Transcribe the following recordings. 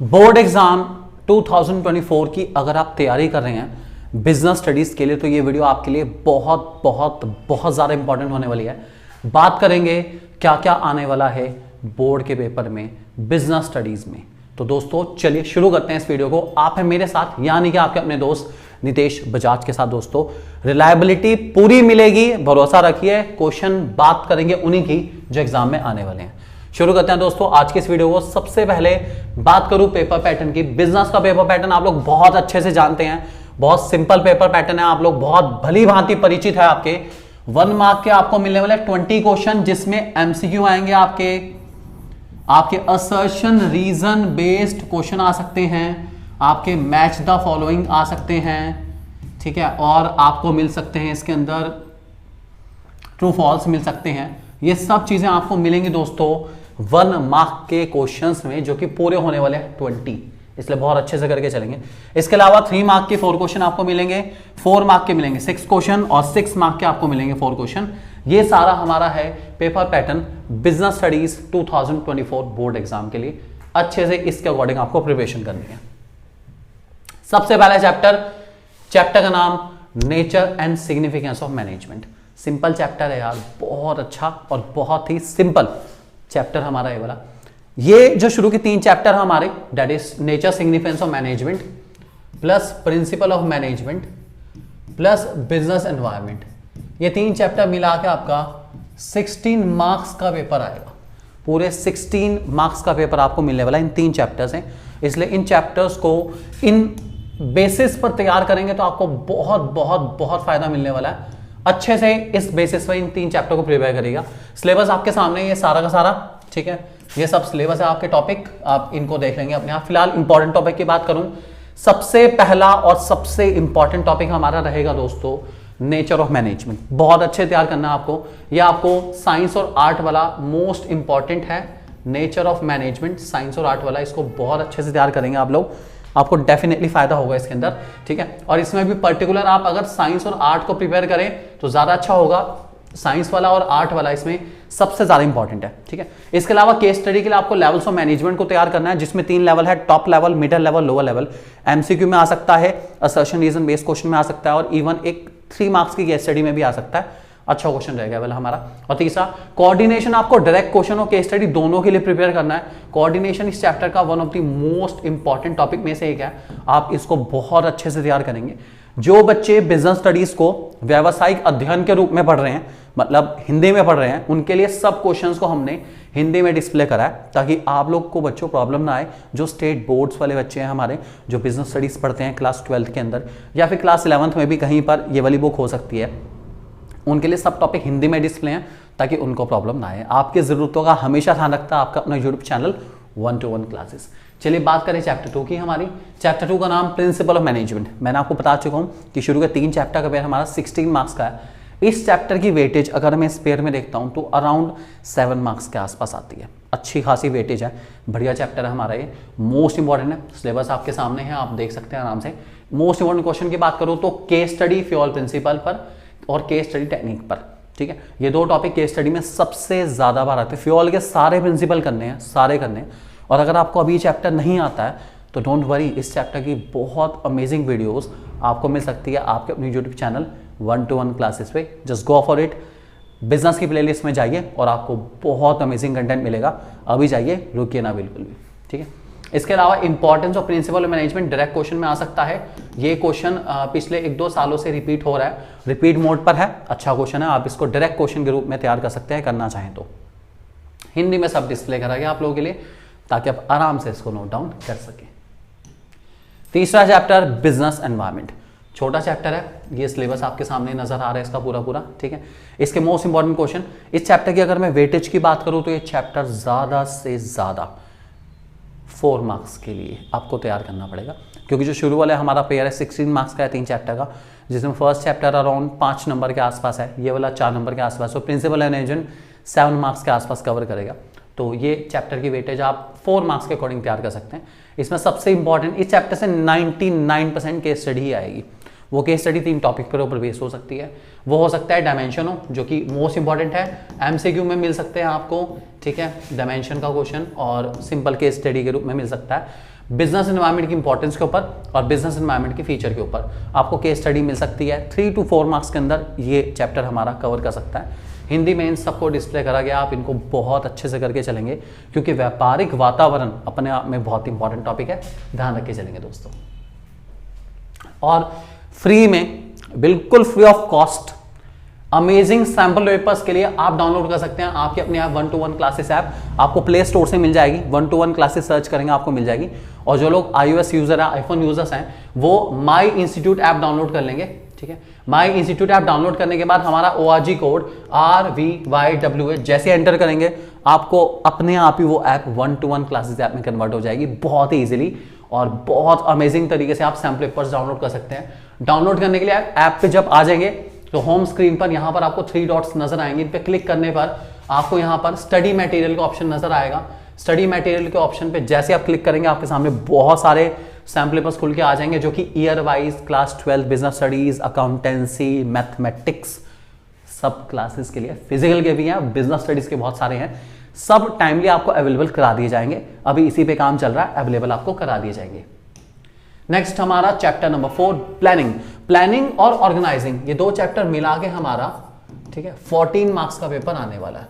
Board exam 2024 की अगर आप तैयारी कर रहे हैं बिजनेस स्टडीज के लिए तो ये वीडियो आपके लिए बहुत बहुत बहुत ज़्यादा इंपॉर्टेंट होने वाली है। बात करेंगे क्या क्या आने वाला है बोर्ड के पेपर में बिजनेस स्टडीज में। तो दोस्तों चलिए शुरू करते हैं इस वीडियो को। आप हैं मेरे साथ यानी कि आपके अपने दोस्त नितेश बजाज के साथ। दोस्तों रिलायबिलिटी पूरी मिलेगी, भरोसा रखिए। क्वेश्चन बात करेंगे उन्हीं की जो एग्जाम में आने वाले हैं। शुरू करते हैं दोस्तों आज के इस वीडियो को। सबसे पहले बात करूं पेपर पैटर्न की। बिजनेस का पेपर पैटर्न आप लोग बहुत अच्छे से जानते हैं, बहुत सिंपल पेपर पैटर्न है, आप लोग बहुत भली भांति परिचित है। आपके 1 मार्क के आपको मिलने वाले 20 क्वेश्चन जिसमें एमसीक्यू आएंगे। आपके असर्शन रीजन बेस्ड क्वेश्चन आ सकते हैं, आपके मैच द फॉलोइंग आ सकते हैं, ठीक है, और आपको मिल सकते हैं इसके अंदर ट्रू फॉल्स मिल सकते हैं। ये सब चीजें आपको मिलेंगी दोस्तों 1 मार्क के क्वेश्चंस में जो कि पूरे होने वाले हैं 20, इसलिए बहुत अच्छे से करके चलेंगे। इसके अलावा 3 मार्क के 4 क्वेश्चन आपको मिलेंगे, 4 मार्क के मिलेंगे 6 क्वेश्चन और 6 मार्क के आपको मिलेंगे 4 क्वेश्चन। ये सारा हमारा है paper pattern business studies 2024 board exam के लिए। अच्छे से इसके अकॉर्डिंग आपको प्रिपरेशन करनी है। सबसे पहला चैप्टर का नाम nature and significance of management. Simple chapter है यार, बहुत अच्छा और बहुत ही सिंपल चैप्टर हमारा ये वाला। ये जो शुरू के 3 चैप्टर है हमारे, that is nature significance of management plus principle of management plus business environment, ये 3 चैप्टर मिला के आपका 16 मार्क्स का पेपर आएगा। पूरे 16 मार्क्स का पेपर आपको मिलने वाला इन 3 चैप्टर्स हैं। इसलिए इन चैप्टर्स को इन बेसिस पर तैयार करेंगे तो आपको बहुत बहुत बहुत फायदा मिलने वाला है। अच्छे से इस बेसिस पर इन 3 चैप्टर को प्रिपेयर करेगा। सिलेबस आपके सामने ये सारा का सारा, ठीक है, ये सब सिलेबस है आपके टॉपिक, आप इनको देख लेंगे अपने आप। फिलहाल इंपॉर्टेंट टॉपिक की बात करूं, सबसे पहला और सबसे इंपॉर्टेंट टॉपिक हमारा रहेगा दोस्तों नेचर ऑफ मैनेजमेंट। बहुत अच्छे तैयार करना है आपको। यह आपको साइंस और आर्ट वाला मोस्ट इंपॉर्टेंट है, नेचर ऑफ मैनेजमेंट साइंस और आर्ट वाला। इसको बहुत अच्छे से तैयार करेंगे आप लोग, आपको डेफिनेटली फायदा होगा इसके अंदर, ठीक है। और इसमें भी पर्टिकुलर आप अगर साइंस और आर्ट को प्रिपेयर करें तो ज्यादा अच्छा होगा। साइंस वाला और आर्ट वाला इसमें सबसे ज्यादा इंपॉर्टेंट है, ठीक है। इसके अलावा केस स्टडी के लिए आपको लेवल्स ऑफ मैनेजमेंट को तैयार करना है, जिसमें 3 लेवल है, top level, middle level, lower level. MCQ में आ सकता है, असर्शन रीजन बेस्ड क्वेश्चन में आ सकता है और इवन एक 3 मार्क्स की केस स्टडी में भी आ सकता है। अच्छा क्वेश्चन रहेगा वाला हमारा। और तीसरा कोऑर्डिनेशन, आपको डायरेक्ट क्वेश्चन और केस स्टडी दोनों के लिए प्रिपेयर करना है। कोऑर्डिनेशन इस चैप्टर का one of the most important topic में से एक है। आप इसको बहुत अच्छे से तैयार करेंगे। जो बच्चे बिजनेस स्टडीज को व्यावसायिक अध्ययन के रूप में पढ़ रहे हैं, मतलब हिंदी में पढ़ रहे हैं, उनके लिए सब क्वेश्चंस को हमने हिंदी में डिस्प्ले करा है ताकि आप लोग को बच्चों प्रॉब्लम ना आए। जो स्टेट बोर्ड्स वाले बच्चे हैं हमारे, जो बिजनेस स्टडीज पढ़ते हैं क्लास 12th के अंदर या फिर क्लास 11th में भी कहीं पर ये वाली बुक हो सकती है, उनके लिए सब टॉपिक हिंदी में डिस्प्ले हैं ताकि उनको प्रॉब्लम ना आए। आपकी जरूरतों का हमेशा ध्यान रखता है आपका अपना यूट्यूब चैनल 1-to-1 क्लासेस। चलिए बात करें चैप्टर 2 की हमारी। चैप्टर 2 का नाम प्रिंसिपल ऑफ मैनेजमेंट। मैंने आपको बता चुका हूं कि शुरू के 3 चैप्टर का पेयर हमारा 16 मार्क्स का है। इस चैप्टर की वेटेज अगर मैं इस पेयर में देखता हूं तो अराउंड 7 मार्क्स के आसपास आती है। अच्छी खासी वेटेज है, बढ़िया चैप्टर है हमारा ये, मोस्ट इंपॉर्टेंट है। सिलेबस आपके सामने है, आप देख सकते हैं आराम से। मोस्ट इंपॉर्टेंट क्वेश्चन की बात करूं तो केस स्टडी फ्यूल प्रिंसिपल पर और केस स्टडी टेक्निक पर, ठीक है। ये 2 टॉपिक केस स्टडी में सबसे ज्यादा बार आते हैं। फ्यूल के सारे प्रिंसिपल करने हैं, सारे करने हैं। और अगर आपको अभी चैप्टर नहीं आता है तो डोंट वरी, इस चैप्टर की बहुत अमेजिंग वीडियोस आपको मिल सकती है आपके अपने यूट्यूब चैनल 1-to-1 क्लासेस पे। Just go for it. Business की प्लेलिस्ट में जाइए और आपको बहुत अमेजिंग कंटेंट मिलेगा। अभी जाइए, रुकिए ना बिल्कुल भी, ठीक है। इसके अलावा importance of principle of management direct question में आ सकता है। ये क्वेश्चन पिछले 1-2 सालों से रिपीट हो रहा है, रिपीट मोड पर है। अच्छा क्वेश्चन है, आप इसको डायरेक्ट क्वेश्चन के रूप में तैयार कर सकते हैं करना चाहें तो। हिंदी में सब डिस्प्ले करा गया आप लोगों के लिए ताकि आप आराम से इसको नोट डाउन कर सकें। तीसरा चैप्टर बिजनेस एनवायरनमेंट। छोटा चैप्टर है, ये सिलेबस आपके सामने नजर आ रहा है इसका पूरा, ठीक है। इसके मोस्ट इंपॉर्टेंट क्वेश्चन इस चैप्टर की अगर मैं वेटेज की बात करूं तो ये चैप्टर ज्यादा से ज्यादा 4 मार्क्स के लिए आपको तैयार करना पड़ेगा, क्योंकि जो शुरू वाला हमारा पेयर है 16 मार्क्स का है 3 चैप्टर का, जिसमें फर्स्ट चैप्टर अराउंड 5 नंबर के आसपास है, ये वाला 4 नंबर के आसपास। तो प्रिंसिपल मैनेजमेंट 7 मार्क्स के आसपास कवर करेगा। तो ये चैप्टर की वेटेज आप 4 मार्क्स के अकॉर्डिंग तैयार कर सकते हैं। इसमें सबसे इंपॉर्टेंट इस चैप्टर से 99% केस स्टडी ही आएगी। वो केस स्टडी 3 टॉपिक पर ऊपर बेस हो सकती है। वो हो सकता है डायमेंशन हो, जो कि मोस्ट इंपॉर्टेंट है, एमसीक्यू में मिल सकते हैं आपको ठीक है, डायमेंशन का क्वेश्चन और सिंपल केस स्टडी के रूप में मिल सकता है। बिजनेस एनवायरनमेंट की इंपॉर्टेंस के ऊपर और बिजनेस एनवायरनमेंट के फीचर के ऊपर आपको केस स्टडी मिल सकती है। 3 to 4 मार्क्स के अंदर ये चैप्टर हमारा कवर कर सकता है। हिंदी में इन सबको डिस्प्ले करा गया, आप इनको बहुत अच्छे से करके चलेंगे क्योंकि व्यापारिक वातावरण अपने आप में बहुत इंपॉर्टेंट टॉपिक है, ध्यान रख के चलेंगे दोस्तों। और फ्री में, बिल्कुल free of cost, amazing sample papers के लिए आप डाउनलोड कर सकते हैं आपकी अपने आप 1-to-1 क्लासेस ऐप, आपको प्ले स्टोर से मिल जाएगी। 1-to-1 क्लासेस सर्च करेंगे आपको मिल जाएगी। और जो लोग iOS यूजर है, आईफोन यूजर्स हैं, वो माई इंस्टीट्यूट ऐप डाउनलोड कर लेंगे, ठीक है। माई इंस्टीट्यूट ऐप डाउनलोड करने के बाद हमारा ORG कोड RVYWH जैसे एंटर करेंगे आपको अपने आप ही वो ऐप 1-to-1 क्लासेस ऐप में कन्वर्ट हो जाएगी बहुत ही इजीली और बहुत अमेजिंग तरीके से आप सैंपल पेपर्स डाउनलोड कर सकते हैं। डाउनलोड करने के लिए ऐप पे जब आ जाएंगे तो होम स्क्रीन पर यहां पर आपको 3 डॉट्स नजर आएंगे, इन पे क्लिक करने पर आपको यहां पर स्टडी मटेरियल का ऑप्शन नजर आएगा। स्टडी मटेरियल के ऑप्शन पे जैसे आप क्लिक करेंगे आपके सामने बहुत सारे सैंपल पेपर्स खुल के आ जाएंगे जो कि year wise class 12 business studies, accountancy, mathematics, सब क्लासेस के लिए, फिजिकल के भी हैं, बिजनेस स्टडीज के बहुत सारे हैं, सब टाइमली आपको अवेलेबल करा दिए जाएंगे। अभी इसी पे काम चल रहा है, अवेलेबल आपको करा दिए जाएंगे। नेक्स्ट हमारा चैप्टर नंबर 4 प्लानिंग। प्लानिंग और ऑर्गेनाइजिंग, ये 2 चैप्टर मिला के हमारा, ठीक है, 14 मार्क्स का पेपर आने वाला है,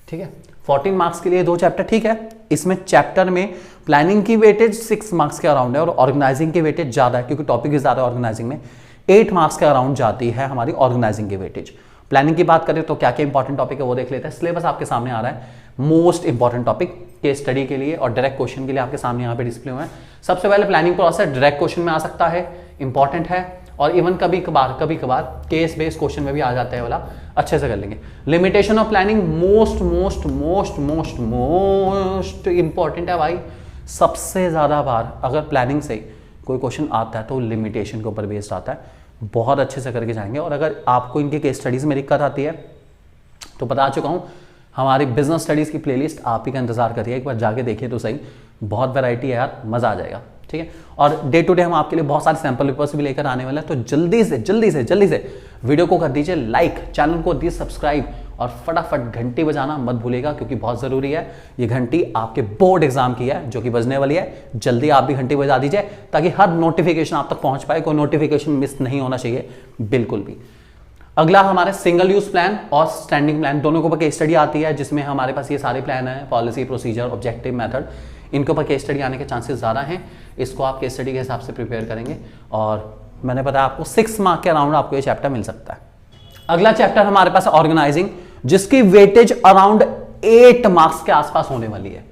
ठीक है। 14 मार्क्स के लिए 2 चैप्टर, ठीक है। इसमें चैप्टर में प्लानिंग की वेटेज 6 मार्क्स के अराउंड है और ऑर्गेनाइजिंग की वेटेज ज्यादा है क्योंकि टॉपिक भी ज्यादा है। ऑर्गेनाइजिंग में 8 मार्क्स के अराउंड जाती है हमारी ऑर्गेनाइजिंग की वेटेज। प्लानिंग की बात करें तो क्या क्या इंपॉर्टेंट टॉपिक है वो देख लेते हैं। सिलेबस आपके सामने आ रहा है, most important topic case study के लिए और डायरेक्ट क्वेश्चन के लिए आपके सामने यहाँ पे डिस्प्ले हुए हैं। सबसे पहले प्लानिंग प्रोसेस डायरेक्ट क्वेश्चन में आ सकता है, इंपॉर्टेंट है, और इवन कभी कभार केस बेस्ड क्वेश्चन में भी आ जाता है वाला, अच्छे से कर लेंगे। Limitation of planning most most most most most important है भाई। सबसे ज्यादा बार अगर प्लानिंग से कोई क्वेश्चन आता है तो लिमिटेशन के ऊपर बेस्ड आता है, बहुत अच्छे से करके जाएंगे। और अगर आपको इनके केस स्टडीज में दिक्कत आती है तो बता चुका हूं, हमारी बिजनेस स्टडीज की प्लेलिस्ट आप ही का इंतजार करिए, एक बार जाके देखिए तो सही, बहुत वैरायटी है यार, मजा आ जाएगा, ठीक है। और डे टू डे हम आपके लिए बहुत सारे सैंपल पेपर्स भी लेकर आने वाले हैं, तो जल्दी से वीडियो को कर दीजिए लाइक, चैनल को दीजिए सब्सक्राइब और फटाफट घंटी बजाना मत भूलिएगा क्योंकि बहुत जरूरी है। ये घंटी आपके बोर्ड एग्जाम की है जो कि बजने वाली है, जल्दी आप भी घंटी बजा दीजिए ताकि हर नोटिफिकेशन आप तक पहुंच पाए, कोई नोटिफिकेशन मिस नहीं होना चाहिए बिल्कुल भी। अगला हमारे सिंगल यूज प्लान और स्टैंडिंग प्लान, दोनों के ऊपर केस स्टडी आती है जिसमें हमारे पास ये सारे प्लान है, पॉलिसी, प्रोसीजर, ऑब्जेक्टिव, मेथड, इनके ऊपर केस स्टडी आने के चांसेस ज़्यादा हैं। इसको आप केस स्टडी के हिसाब से प्रिपेयर करेंगे और मैंने बताया आपको 6 मार्क के अराउंड आपको ये चैप्टर मिल सकता है। अगला चैप्टर हमारे पास ऑर्गेनाइजिंग, जिसकी वेटेज अराउंड 8 मार्क्स के आसपास होने वाली है।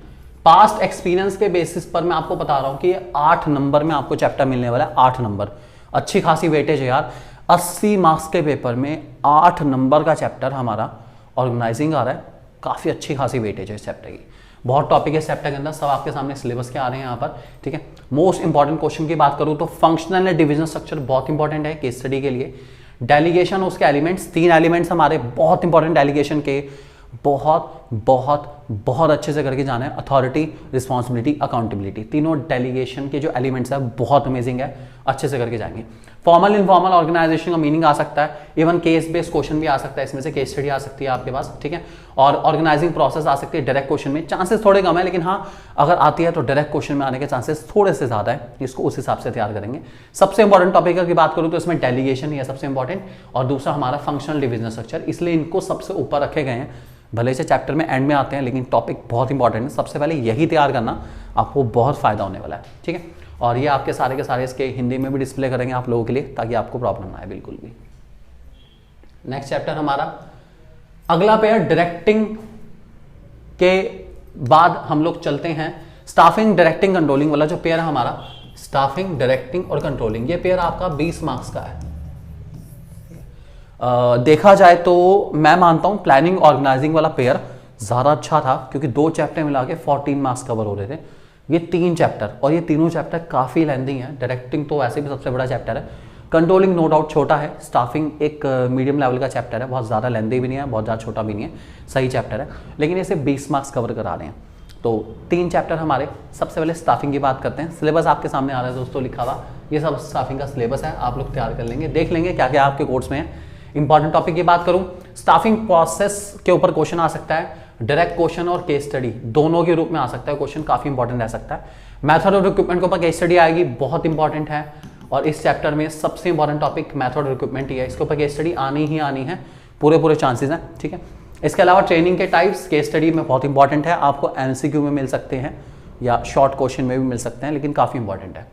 पास्ट एक्सपीरियंस के बेसिस पर मैं आपको बता रहा हूं कि 8 नंबर में आपको चैप्टर मिलने वाला है। 8 नंबर, अच्छी खासी वेटेज है यार। 80 मार्क्स के पेपर में 8 नंबर का चैप्टर हमारा ऑर्गेनाइजिंग आ रहा है, काफी अच्छी खासी वेटेज है इस चैप्टर की। बहुत टॉपिक है इस चैप्टर के अंदर, सब आपके सामने सिलेबस के आ रहे हैं यहाँ पर, ठीक है। मोस्ट इंपॉर्टेंट क्वेश्चन की बात करूँ तो फंक्शनल एंड डिविजन स्ट्रक्चर बहुत इंपॉर्टेंट है केस स्टडी के लिए। डेलीगेशन, उसके एलिमेंट्स, 3 एलिमेंट्स हमारे बहुत इंपॉर्टेंट डेलीगेशन के, बहुत बहुत बहुत अच्छे से करके जाना है। अथॉरिटी, रिस्पॉन्सिबिलिटी, अकाउंटेबिलिटी, तीनों डेलीगेशन के जो एलिमेंट्स है बहुत अमेजिंग है, अच्छे से करके जाएंगे। फॉर्मल इनफॉर्मल ऑर्गेनाइजेशन का मीनिंग आ सकता है, इवन केस बेस्ड क्वेश्चन भी आ सकता है, इसमें से केस स्टडी आ सकती है आपके पास, ठीक है। और ऑर्गेनाइजिंग प्रोसेस आ सकती है डायरेक्ट क्वेश्चन में, चांसेस थोड़े कम है लेकिन हाँ अगर आती है तो डायरेक्ट क्वेश्चन में आने के चांसेस थोड़े से ज्यादा है, इसको उस हिसाब से तैयार करेंगे। सबसे इंपॉर्टेंट टॉपिक की बात करूँ तो इसमें डेलीगेशन ही है सबसे इंपॉर्टेंट, और दूसरा हमारा फंक्शनल डिविजन स्ट्रक्चर, इसलिए इनको सबसे ऊपर रखे गए हैं। भले से चैप्टर में एंड में आते हैं लेकिन टॉपिक बहुत इंपॉर्टेंट है, सबसे पहले यही तैयार करना, आपको बहुत फायदा होने वाला है, ठीक है। और ये आपके सारे के सारे इसके हिंदी में भी डिस्प्ले करेंगे आप लोगों के लिए ताकि आपको प्रॉब्लम ना आए बिल्कुल भी। नेक्स्ट चैप्टर हमारा अगला पेयर डायरेक्टिंग के बाद हम लोग चलते हैं स्टाफिंग, डायरेक्टिंग, कंट्रोलिंग वाला जो पेयर है हमारा, स्टाफिंग, डायरेक्टिंग और कंट्रोलिंग, ये पेयर आपका 20 मार्क्स का है। देखा जाए तो मैं मानता हूं प्लानिंग ऑर्गेनाइजिंग वाला पेयर ज्यादा अच्छा था क्योंकि 2 चैप्टर मिला के 14 मार्क्स कवर हो रहे थे। ये 3 चैप्टर और ये तीनों चैप्टर काफी लेंथी हैं। डायरेक्टिंग तो वैसे भी सबसे बड़ा चैप्टर है, कंट्रोलिंग नो डाउट छोटा है, स्टाफिंग एक मीडियम लेवल का चैप्टर है, बहुत ज्यादा लेंथी भी नहीं है, बहुत ज्यादा छोटा भी नहीं है, सही चैप्टर है, लेकिन इसे 20 मार्क्स कवर करा रहे हैं। तो 3 चैप्टर हमारे। सबसे पहले स्टाफिंग की बात करते हैं। सिलेबस आपके सामने आ रहा है दोस्तों लिखा हुआ, ये सब स्टाफिंग का सिलेबस है, आप लोग तैयार कर लेंगे, देख लेंगे क्या क्या आपके कोर्स में है। इंपॉर्टेंट टॉपिक की बात करूं, स्टाफिंग प्रोसेस के ऊपर क्वेश्चन आ सकता है, डायरेक्ट क्वेश्चन और केस स्टडी दोनों के रूप में आ सकता है क्वेश्चन, काफी इंपॉर्टेंट रह सकता है। मेथड ऑफ रिक्रूटमेंट के ऊपर केस स्टडी आएगी, बहुत इंपॉर्टेंट है, और इस चैप्टर में सबसे important topic method of recruitment ही है, इसके ऊपर केस स्टडी आनी ही आनी है, पूरे चांसेस हैं, ठीक है। इसके अलावा ट्रेनिंग के टाइप्स केस स्टडी में बहुत इंपॉर्टेंट है, आपको एमसीक्यू में मिल सकते हैं या शॉर्ट क्वेश्चन में भी मिल सकते हैं, लेकिन काफी इंपॉर्टेंट है।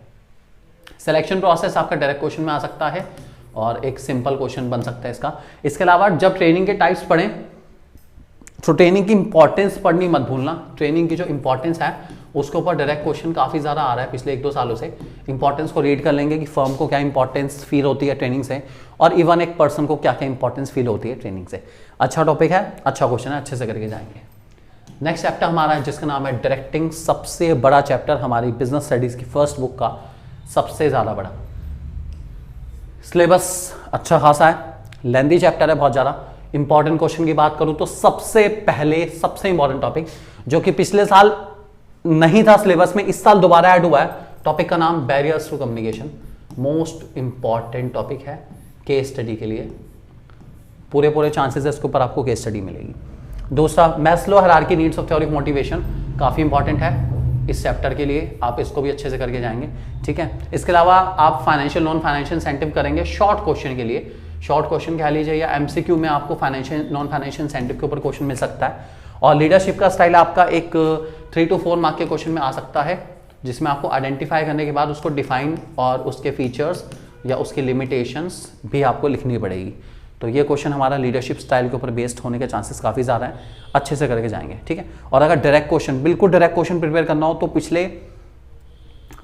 सिलेक्शन प्रोसेस आपका डायरेक्ट क्वेश्चन में आ सकता है और एक सिंपल क्वेश्चन बन सकता है इसका। इसके अलावा जब ट्रेनिंग के टाइप्स पढ़ें तो ट्रेनिंग की इंपॉर्टेंस पढ़नी मत भूलना, ट्रेनिंग की जो इंपॉर्टेंस है उसके ऊपर डायरेक्ट क्वेश्चन काफी ज्यादा आ रहा है पिछले 1-2 सालों से। इंपॉर्टेंस को रीड कर लेंगे कि फर्म को क्या इंपॉर्टेंस फील होती है ट्रेनिंग से, और इवन एक पर्सन को क्या क्या इंपॉर्टेंस फील होती है ट्रेनिंग से। अच्छा टॉपिक है, अच्छा क्वेश्चन है, अच्छे से करके जाएंगे। नेक्स्ट चैप्टर हमारा है जिसका नाम है डायरेक्टिंग, सबसे बड़ा चैप्टर हमारी बिजनेस स्टडीज की फर्स्ट बुक का, सबसे ज्यादा बड़ा। सिलेबस अच्छा खासा है, लेंथी चैप्टर है बहुत ज्यादा। इंपॉर्टेंट क्वेश्चन की बात करूं तो सबसे पहले सबसे इंपॉर्टेंट टॉपिक जो कि पिछले साल नहीं था सिलेबस में, इस साल दोबारा ऐड हुआ है, टॉपिक का नाम barriers to communication. Most important topic है केस स्टडी के लिए, पूरे चांसेस है इसके ऊपर आपको केस स्टडी मिलेगी। दूसरा Maslow hierarchy needs of theory of motivation, काफी इंपॉर्टेंट है इस चैप्टर के लिए, आप इसको भी अच्छे से करके जाएंगे, ठीक है। इसके अलावा आप फाइनेंशियल नॉन फाइनेंशियल इंसेंटिव करेंगे शॉर्ट क्वेश्चन के लिए, शॉर्ट क्वेश्चन कह लीजिए या एमसीक्यू में आपको फाइनेंशियल नॉन फाइनेंशियल इंसेंटिव के ऊपर क्वेश्चन मिल सकता है। और लीडरशिप का स्टाइल आपका एक 3 to 4 मार्क के क्वेश्चन में आ सकता है, जिसमें आपको आइडेंटिफाई करने के बाद उसको डिफाइन और उसके फीचर्स या उसकी लिमिटेशंस भी आपको लिखनी पड़ेगी। तो ये क्वेश्चन हमारा लीडरशिप स्टाइल के ऊपर बेस्ड होने के चांसेस काफ़ी ज़्यादा हैं, अच्छे से करके जाएंगे, ठीक है। और अगर डायरेक्ट क्वेश्चन, बिल्कुल डायरेक्ट क्वेश्चन प्रिपेयर करना हो तो पिछले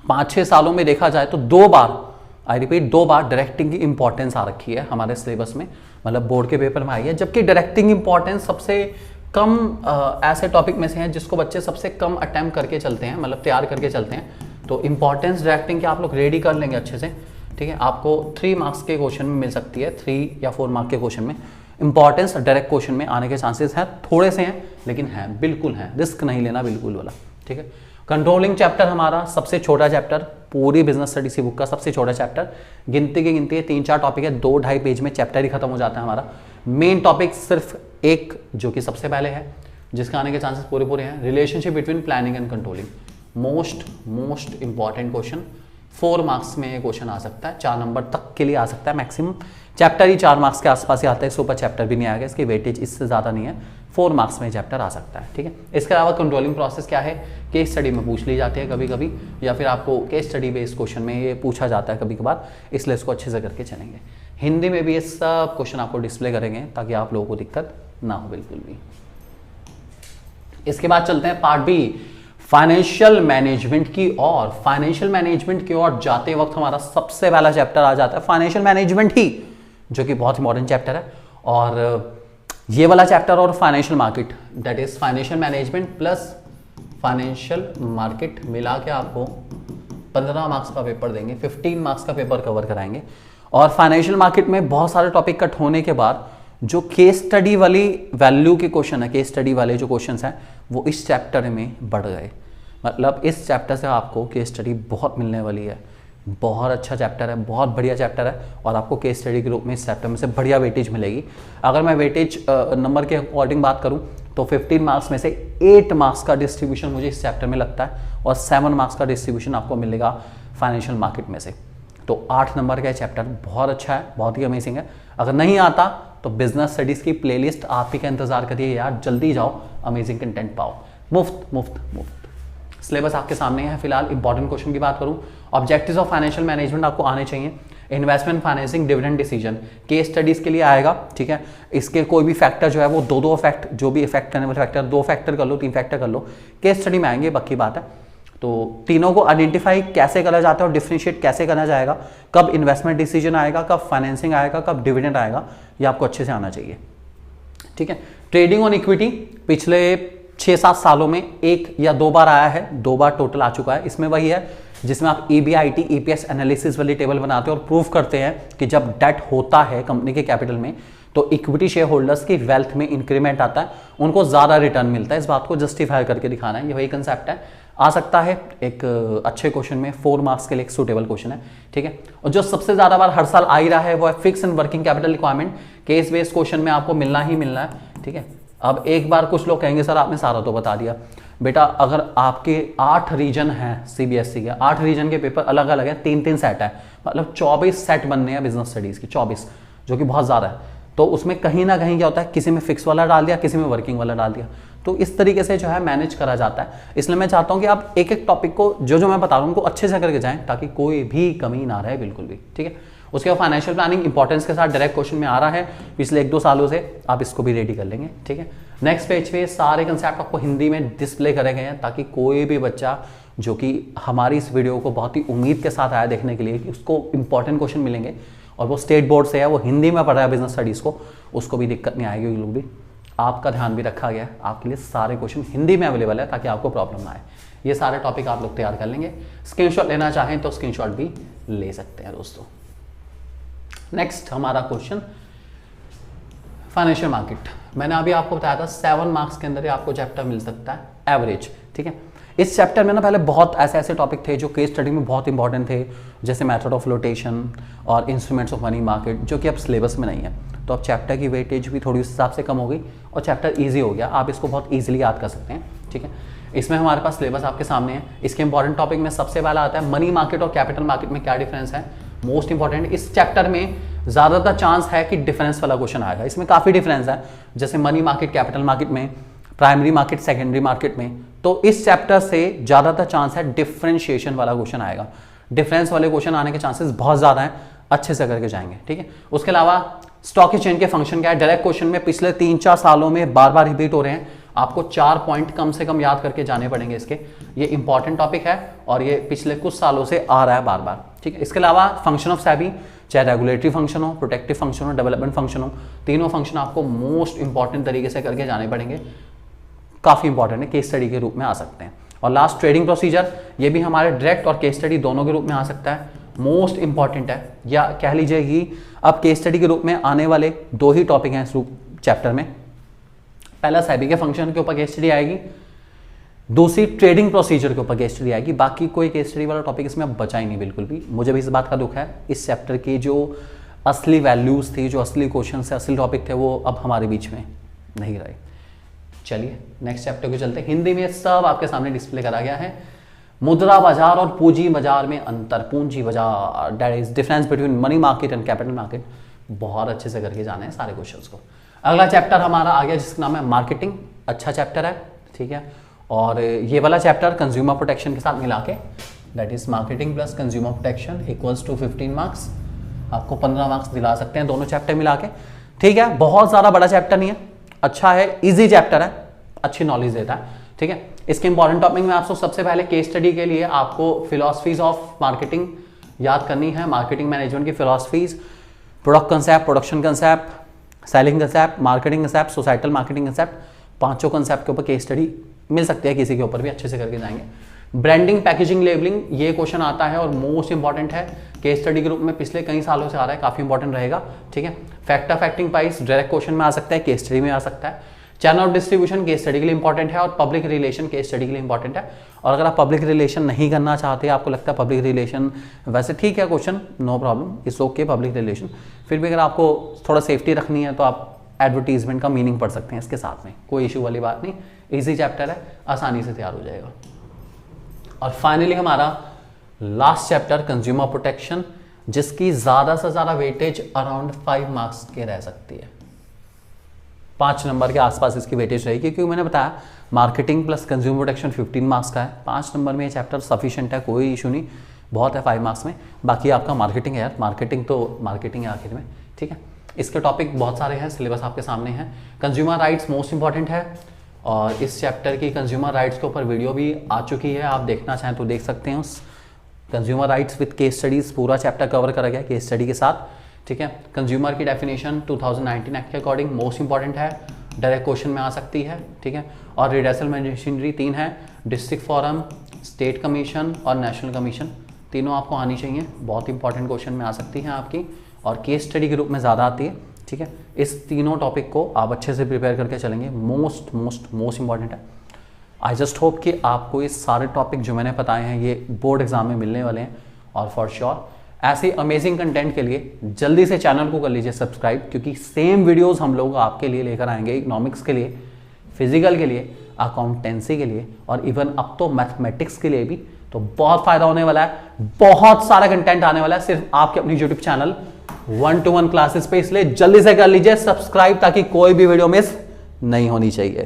5-6 सालों में देखा जाए तो 2 बार, आई रिपीट 2 बार डायरेक्टिंग की इंपॉर्टेंस आ रखी है हमारे सिलेबस में, मतलब बोर्ड के पेपर में आई है। जबकि डायरेक्टिंग इंपॉर्टेंस सबसे कम ऐसे टॉपिक में से है जिसको बच्चे सबसे कम अटेम्प्ट करके चलते हैं, मतलब तैयार करके चलते हैं। तो इंपॉर्टेंस डायरेक्टिंग के आप लोग रेडी कर लेंगे अच्छे से, ठीक है। आपको 3 मार्क्स के क्वेश्चन में मिल सकती है, 3 या 4 मार्क के क्वेश्चन में इंपॉर्टेंस डायरेक्ट क्वेश्चन में आने के चांसेस हैं, थोड़े से हैं लेकिन हैं, बिल्कुल हैं, रिस्क नहीं लेना बिल्कुल वाला, ठीक है। कंट्रोलिंग चैप्टर हमारा सबसे छोटा चैप्टर, पूरी बिजनेस स्टडीज की बुक का सबसे छोटा चैप्टर, गिनती की गिनती है 3-4 टॉपिक है, 2-2.5 पेज में चैप्टर ही खत्म हो जाता है हमारा। मेन टॉपिक सिर्फ एक जो कि सबसे पहले है, जिसका आने के चांसेस पूरे हैं, relationship between planning and controlling. Most important question, 4 marks में ये क्वेश्चन आ सकता है, 4 नंबर तक के लिए आ सकता है मैक्सिमम। चैप्टर ही 4 मार्क्स के आसपास ही आता है, इसके ऊपर चैप्टर भी नहीं आएगा, इसकी वेटेज इससे ज़्यादा नहीं है, 4 मार्क्स में चैप्टर आ सकता है, ठीक है। इसके अलावा कंट्रोलिंग प्रोसेस क्या है, केस स्टडी में पूछ ली जाती है कभी कभी, या फिर आपको केस स्टडी बेस्ड क्वेश्चन में ये पूछा जाता है कभी कभार, इसलिए इसको अच्छे से करके चलेंगे। हिंदी में भी ये सब क्वेश्चन आपको डिस्प्ले करेंगे ताकि आप लोगों को दिक्कत ना हो बिल्कुल भी। इसके बाद चलते हैं पार्ट बी, फाइनेंशियल मैनेजमेंट की ओर। फाइनेंशियल मैनेजमेंट की ओर जाते वक्त हमारा सबसे पहला चैप्टर आ जाता है फाइनेंशियल मैनेजमेंट ही, जो कि बहुत इंपॉर्टेंट चैप्टर है। और ये वाला चैप्टर और financial market, that is financial management plus financial market मिला के आपको 15 मार्क्स का पेपर देंगे, 15 मार्क्स का पेपर कवर कराएंगे। और फाइनेंशियल मार्केट में बहुत सारे टॉपिक कट होने के बाद जो केस स्टडी वाली वैल्यू के क्वेश्चन है, केस स्टडी वाले जो क्वेश्चंस हैं वो इस चैप्टर में बढ़ गए, मतलब इस चैप्टर से आपको केस स्टडी बहुत मिलने वाली है। बहुत अच्छा चैप्टर है, बहुत बढ़िया चैप्टर है, और आपको केस स्टडी के रूप में इस चैप्टर में से बढ़िया वेटेज मिलेगी। अगर मैं वेटेज नंबर के अकॉर्डिंग बात करूं तो 15 मार्क्स में से 8 मार्क्स का डिस्ट्रीब्यूशन मुझे इस चैप्टर में लगता है, और 7 मार्क्स का डिस्ट्रीब्यूशन आपको मिलेगा फाइनेंशियल मार्केट में से। तो 8 नंबर का चैप्टर बहुत अच्छा है, बहुत ही अमेजिंग है। अगर नहीं आता तो बिजनेस स्टडीज की प्लेलिस्ट आप ही का इंतजार करिए यार, जल्दी जाओ, अमेजिंग कंटेंट पाओ, मुफ्त। सिलेबस आपके सामने है फिलहाल। इंपॉर्टेंट क्वेश्चन की बात करूं, ऑब्जेक्टिव्स ऑफ फाइनेंशियल मैनेजमेंट आपको आने चाहिए। Investment, financing, dividend decision case studies के लिए आएगा, ठीक है। इसके कोई भी फैक्टर जो है वो 2-2 फैक्ट, जो भी इफेक्ट करने वाले फैक्टर 2 फैक्टर कर लो, 3 फैक्टर कर लो, केस स्टडी में आएंगे, पक्की बात है। तो तीनों को आइडेंटिफाई कैसे करा जाता है और डिफरेंशिएट कैसे करना जाएगा, कब इन्वेस्टमेंट डिसीजन आएगा, कब फाइनेंसिंग आएगा, कब डिविडेंड आएगा, ये आपको अच्छे से आना चाहिए, ठीक है। ट्रेडिंग ऑन इक्विटी पिछले 6-7 सालों में 1 या 2 बार आया है, 2 बार टोटल आ चुका है। इसमें वही है जिसमें आप EBIT EPS एनालिसिस वाली टेबल बनाते हो और प्रूव करते हैं कि जब डेट होता है कंपनी के कैपिटल में तो इक्विटी शेयर होल्डर्स की वेल्थ में इंक्रीमेंट आता है, उनको ज्यादा रिटर्न मिलता है। इस बात को जस्टिफाई करके दिखाना है, ये वही कंसेप्ट है। आ सकता है एक अच्छे क्वेश्चन में, 4 मार्क्स के लिए एक सूटेबल क्वेश्चन है, ठीक है। और जो सबसे ज्यादा बार हर साल आ ही रहा है वो है fix and working capital requirement, case based question में आपको मिलना ही मिलना है, ठीक है। अब एक बार कुछ लोग कहेंगे सर आपने सारा तो बता दिया। बेटा अगर आपके 8 रीजन हैं सीबीएसई के, 8 रीजन के पेपर अलग अलग है, 3-3 सेट है, मतलब 24 सेट बनने हैं बिजनेस स्टडीज की, 24, जो कि बहुत ज़्यादा है। तो उसमें कहीं ना कहीं क्या होता है, किसी में फिक्स वाला डाल दिया, किसी में वर्किंग वाला डाल दिया, तो इस तरीके से जो है मैनेज करा जाता है। इसलिए मैं चाहता हूं कि आप एक एक टॉपिक को जो मैं बता रहा हूं उनको अच्छे से करके जाएं, ताकि कोई भी कमी ना रहे बिल्कुल भी, ठीक है। उसके बाद फाइनेंशियल प्लानिंग इंपॉर्टेंस के साथ डायरेक्ट क्वेश्चन में आ रहा है पिछले 1-2 सालों से, आप इसको भी रेडी कर लेंगे, ठीक है। नेक्स्ट पेज पे सारे कंसेप्ट आपको हिंदी में डिस्प्ले करे गए हैं, ताकि कोई भी बच्चा जो कि हमारी इस वीडियो को बहुत ही उम्मीद के साथ आया देखने के लिए कि उसको इंपॉर्टेंट क्वेश्चन मिलेंगे और वो स्टेट बोर्ड से है, वो हिंदी में पढ़ रहा है बिजनेस स्टडीज़ को, उसको भी दिक्कत नहीं आएगी। लोग भी आपका ध्यान भी रखा गया है, आपके लिए सारे क्वेश्चन हिंदी में अवेलेबल है ताकि आपको प्रॉब्लम ना आए। ये सारे टॉपिक आप लोग तैयार कर लेंगे। स्क्रीनशॉट लेना चाहें तो स्क्रीनशॉट भी ले सकते हैं दोस्तों। नेक्स्ट हमारा क्वेश्चन फाइनेंशियल मार्केट। मैंने अभी आपको बताया था 7 मार्क्स के अंदर ही आपको चैप्टर मिल सकता है एवरेज, ठीक है। इस चैप्टर में ना पहले बहुत ऐसे टॉपिक थे जो केस स्टडी में बहुत इंपॉर्टेंट थे, जैसे मेथड ऑफ फ्लोटेशन और इंस्ट्रूमेंट्स ऑफ मनी मार्केट, जो कि अब सिलेबस में नहीं है। तो अब चैप्टर की वेटेज भी थोड़ी उस हिसाब से कम हो गई और चैप्टर ईजी हो गया, आप इसको बहुत ईजिली याद कर सकते हैं, ठीक है। इसमें हमारे पास सिलेबस आपके सामने है। इसके इंपॉर्टेंट टॉपिक में सबसे पहला आता है मनी मार्केट और कैपिटल मार्केट में क्या डिफरेंस है, मोस्ट इंपॉर्टेंट। इस चैप्टर में ज़्यादातर चांस है कि डिफरेंस वाला क्वेश्चन आएगा। इसमें काफ़ी डिफरेंस है, जैसे मनी मार्केट कैपिटल मार्केट में, प्राइमरी मार्केट सेकेंडरी मार्केट में। तो इस चैप्टर से ज़्यादातर चांस है डिफरेंशिएशन वाला क्वेश्चन आएगा। डिफरेंस वाले क्वेश्चन आने के चांसेस बहुत ज़्यादा हैं, अच्छे से करके जाएंगे, ठीक है। उसके अलावा स्टॉक एक्सचेंज के फंक्शन क्या है, डायरेक्ट क्वेश्चन में पिछले 3-4 सालों में बार बार रिपीट हो रहे हैं। आपको 4 पॉइंट कम से कम याद करके जाने पड़ेंगे इसके। ये इंपॉर्टेंट टॉपिक है और ये पिछले कुछ सालों से आ रहा है बार बार, ठीक है। इसके अलावा फंक्शन ऑफ सेबी, चाहे रेगुलेटरी फंक्शन हो, प्रोटेक्टिव फंक्शन हो, डेवलपमेंट फंक्शन हो, तीनों फंक्शन आपको मोस्ट इंपॉर्टेंट तरीके से करके जाने पड़ेंगे। काफ़ी इंपॉर्टेंट है, केस स्टडी के रूप में आ सकते हैं। और लास्ट ट्रेडिंग प्रोसीजर, ये भी हमारे डायरेक्ट और केस स्टडी दोनों के रूप में आ सकता है, मोस्ट इंपॉर्टेंट है। या कह लीजिए कि अब केस स्टडी के रूप में आने वाले 2 ही टॉपिक हैं इस चैप्टर में। पहला सेबी के फंक्शन के ऊपर केस स्टडी आएगी, दूसरी ट्रेडिंग प्रोसीजर के ऊपर केस स्टडी आएगी। बाकी कोई केस स्टडी वाला टॉपिक इसमें अब बचा ही नहीं बिल्कुल भी। मुझे भी इस बात का दुख है, इस चैप्टर की जो असली वैल्यूज थी, जो असली क्वेश्चन से असली टॉपिक थे, वो अब हमारे बीच में नहीं रहे। चलिए नेक्स्ट चैप्टर को चलते हैं। हिंदी में सब आपके सामने डिस्प्ले करा गया है। मुद्रा बाजार और पूंजी बाजार में अंतर, पूंजी बाजार that is difference between money market and capital market, बहुत अच्छे से करके जाने हैं सारे क्वेश्चंस को। अगला चैप्टर हमारा आ गया जिसका नाम है मार्केटिंग। अच्छा चैप्टर है, ठीक है। और ये वाला चैप्टर कंज्यूमर प्रोटेक्शन के साथ मिला के, that is marketing plus consumer protection equals to 15 marks. आपको 15 मार्क्स दिला सकते हैं दोनों चैप्टर मिला के, ठीक है। बहुत ज़्यादा बड़ा चैप्टर नहीं है, अच्छा है, ईजी चैप्टर है, अच्छी नॉलेज देता है, ठीक है। इसके इंपॉर्टेंट टॉपिक में आपको सबसे पहले केस स्टडी के लिए आपको फिलॉसफीज ऑफ मार्केटिंग याद करनी है, मार्केटिंग मैनेजमेंट की philosophies, product concept, production concept, selling concept, marketing concept, societal marketing concept, 5 concept के ऊपर केस स्टडी मिल सकती है, किसी के ऊपर भी अच्छे से करके जाएंगे। ब्रांडिंग, पैकेजिंग, लेबलिंग, ये क्वेश्चन आता है और मोस्ट इंपॉर्टेंट है, केस स्टडी के रूप में पिछले कई सालों से आ रहा है, काफी इंपॉर्टेंट रहेगा, ठीक है। फैक्टर फैक्टिंग प्राइस डायरेक्ट क्वेश्चन में आ सकता है, केस स्टडी में आ सकता है। Channel of distribution case study के लिए इंपॉर्टेंट है और पब्लिक रिलेशन केस स्टडी के लिए इंपॉर्टेंट है। और अगर आप पब्लिक रिलेशन नहीं करना चाहते, आपको लगता है पब्लिक रिलेशन वैसे ठीक है question, no problem, it's okay public relation, फिर भी अगर आपको थोड़ा सेफ्टी रखनी है तो आप एडवर्टीजमेंट का मीनिंग पढ़ सकते हैं इसके साथ में, कोई इशू वाली बात नहीं, इजी चैप्टर है, आसानी से तैयार हो जाएगा। और फाइनली हमारा लास्ट चैप्टर कंज्यूमर प्रोटेक्शन, जिसकी ज़्यादा से ज़्यादा वेटेज अराउंड 5 मार्क्स के रह सकती है, 5 नंबर के आसपास इसकी वेटेज रहेगी, क्योंकि मैंने बताया marketing plus consumer protection 15 marks का है, 5 नंबर में ये चैप्टर सफिशिएंट है, कोई इशू नहीं, बहुत है 5 मार्क्स में। बाकी आपका मार्केटिंग है यार, मार्केटिंग तो मार्केटिंग है आखिर में, ठीक है। इसके टॉपिक बहुत सारे हैं, सिलेबस आपके सामने है। कंज्यूमर राइट्स मोस्ट इंपॉर्टेंट है और इस चैप्टर की कंज्यूमर राइट्स के ऊपर वीडियो भी आ चुकी है, आप देखना चाहें तो देख सकते हैं। उस consumer rights with case studies पूरा चैप्टर कवर करा गया केस स्टडी के साथ, ठीक है। कंज्यूमर की डेफिनेशन 2019 एक्ट के अकॉर्डिंग मोस्ट इंपॉर्टेंट है, डायरेक्ट क्वेश्चन में आ सकती है, ठीक है। और रिडेसल मशीनरी 3 है, डिस्ट्रिक्ट फोरम, स्टेट कमीशन और नेशनल कमीशन, तीनों आपको आनी चाहिए, बहुत इंपॉर्टेंट क्वेश्चन में आ सकती हैं आपकी और केस स्टडी के रूप में ज़्यादा आती है, ठीक है। इस तीनों टॉपिक को आप अच्छे से प्रिपेयर करके चलेंगे, मोस्ट इंपॉर्टेंट है। आई जस्ट होप कि आपको ये सारे टॉपिक जो मैंने बताए हैं ये बोर्ड एग्जाम में मिलने वाले हैं और फॉर श्योर ऐसे अमेजिंग कंटेंट के लिए जल्दी से चैनल को कर लीजिए सब्सक्राइब, क्योंकि सेम वीडियोस हम लोग आपके लिए लेकर आएंगे इकोनॉमिक्स के लिए, फिजिकल के लिए, अकाउंटेंसी के लिए और इवन अब तो मैथमेटिक्स के लिए भी। तो बहुत फायदा होने वाला है, बहुत सारा कंटेंट आने वाला है सिर्फ आपके अपनी यूट्यूब चैनल 1-to-1 क्लासेस पे। इसलिए जल्दी से कर लीजिए सब्सक्राइब ताकि कोई भी वीडियो मिस नहीं होनी चाहिए।